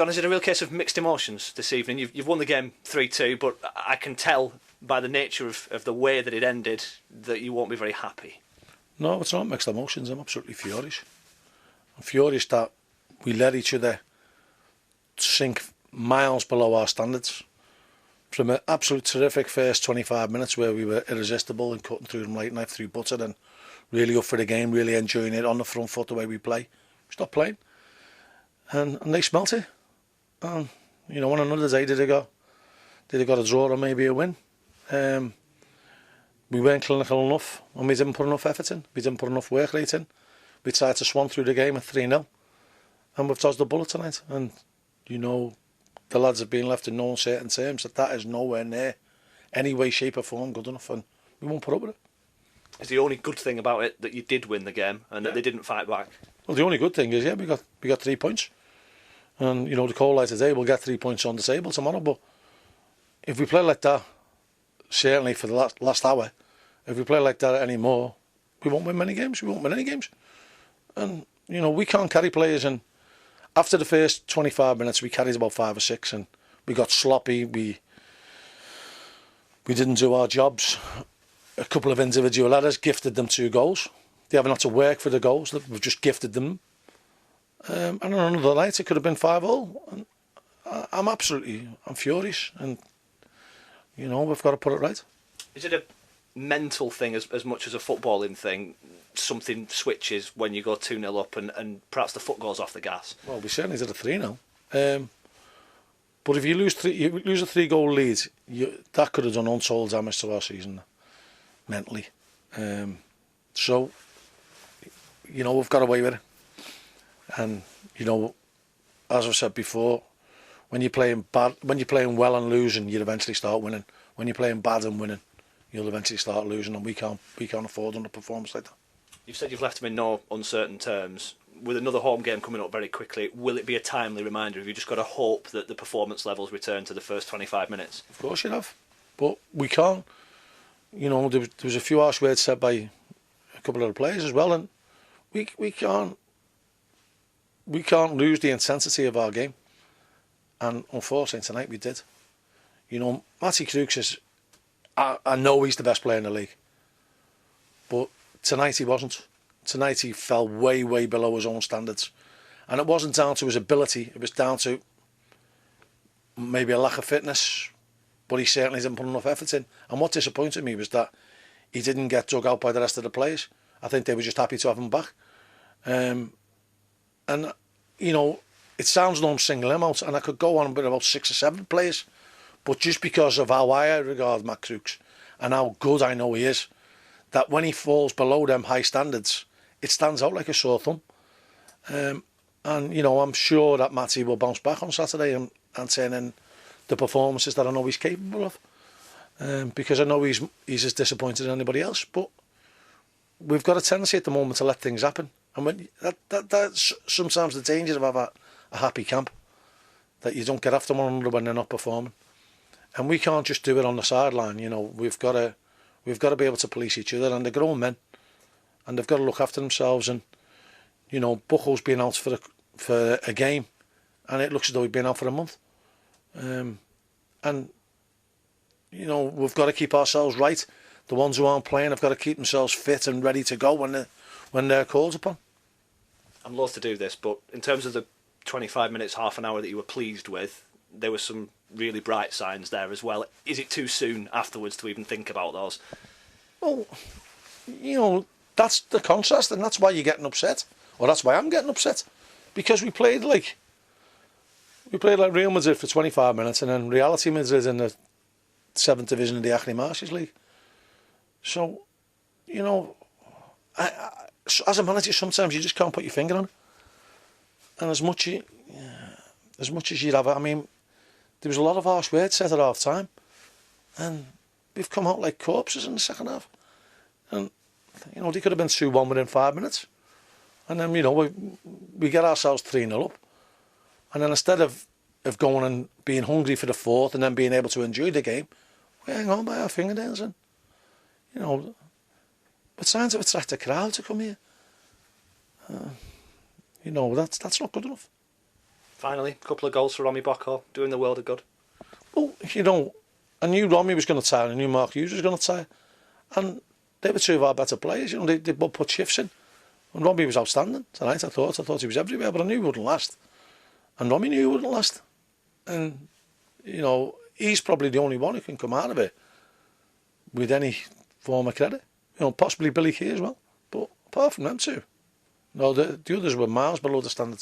John, is it a real case of mixed emotions this evening? You've won the game 3-2, but I can tell by the nature of the way that it ended that you won't be very happy. No, it's not mixed emotions. I'm absolutely furious. I'm furious that we let each other sink miles below our standards. From an absolute terrific first 25 minutes where we were irresistible and cutting through them like knife through butter and really up for the game, really enjoying it on the front foot the way we play. We stopped playing. And they smelt it. And, you know, on another day, did they got a draw or maybe a win? We weren't clinical enough and we didn't put enough effort in. We didn't put enough work rate in. We tried to swan through the game at 3-0. And we've dodged the bullet tonight. And, you know, the lads have been left in no uncertain terms that is nowhere near any way, shape or form good enough, and we won't put up with it. Is the only good thing about it that you did win the game and that they didn't fight back? Well, the only good thing is, we got 3 points. And, you know, the Coley today will get 3 points on the table tomorrow, but if we play like that, certainly for the last hour, if we play like that anymore, we won't win many games, we won't win any games. And, you know, we can't carry players, and after the first 25 minutes, we carried about 5 or 6, and we got sloppy. We didn't do our jobs. A couple of individual errors gifted them 2 goals. They haven't had to work for the goals. We've just gifted them. And on another night, it could have been 5-all. I'm furious, and you know we've got to put it right. Is it a mental thing as much as a footballing thing? Something switches when you go 2-0 up and perhaps the foot goes off the gas. Well, we certainly did a 3-0. But if you lose a 3-goal lead, that could have done untold damage to our season mentally. So, you know, we've got away with it. And, you know, as I've said before, when you're playing well and losing, you'll eventually start winning. When you're playing bad and winning, you'll eventually start losing, and we can't afford underperformance like that. You've said you've left him in no uncertain terms. With another home game coming up very quickly, will it be a timely reminder? Have you just got to hope that the performance levels return to the first 25 minutes? Of course you have. But we can't. You know, there was a few harsh words said by a couple of the players as well, and we can't lose the intensity of our game. And unfortunately tonight we did. You know, Matty Crooks is, I know he's the best player in the league, but tonight he wasn't. Tonight he fell way, way below his own standards. And it wasn't down to his ability, it was down to maybe a lack of fitness, but he certainly didn't put enough effort in. And what disappointed me was that he didn't get dug out by the rest of the players. I think they were just happy to have him back. And, you know, it sounds like I'm singling him out, and I could go on with about 6 or 7 players, but just because of how I regard Matt Crooks and how good I know he is, that when he falls below them high standards, it stands out like a sore thumb. And, you know, I'm sure that Matty will bounce back on Saturday and turn in the performances that I know he's capable of. Because I know he's as disappointed as anybody else. But we've got a tendency at the moment to let things happen. And when that's sometimes the danger of having a happy camp, that you don't get after one another when they're not performing. And we can't just do it on the sideline. You know, we've got to be able to police each other, and they're grown men, and they've got to look after themselves. And you know, Buckle's been out for a game, and it looks as though he's been out for a month. And you know, we've got to keep ourselves right. The ones who aren't playing have got to keep themselves fit and ready to go when they're called upon. I'm loath to do this, but in terms of the 25 minutes, half an hour that you were pleased with, there were some really bright signs there as well. Is it too soon afterwards to even think about those? Well, you know, that's the contrast, and that's why you're getting upset. Or that's why I'm getting upset. Because we played like Real Madrid for 25 minutes, and then Reality Madrid in the 7th division of the Ackley Marshes League. So, you know, as a manager, sometimes you just can't put your finger on it. And as much as you'd have, I mean, there was a lot of harsh words said at half time, and we've come out like corpses in the second half. And you know, they could have been 2-1 within 5 minutes, and then you know we get ourselves 3-0 up, and then instead of going and being hungry for the fourth and then being able to enjoy the game, we hang on by our fingernails, and you know, we're trying to attract a crowd to come here. You know, that's not good enough. Finally, a couple of goals for Romy Bocco, doing the world of good. Well, you know, I knew Romy was going to tire, and I knew Mark Hughes was going to tire. And they were two of our better players. You know, they both put shifts in. And Romy was outstanding tonight, I thought he was everywhere, but I knew he wouldn't last. And Romy knew he wouldn't last. And, you know, he's probably the only one who can come out of it with any form of credit. You know, possibly Billy Key as well. But apart from them two, no, the others were miles below the standards.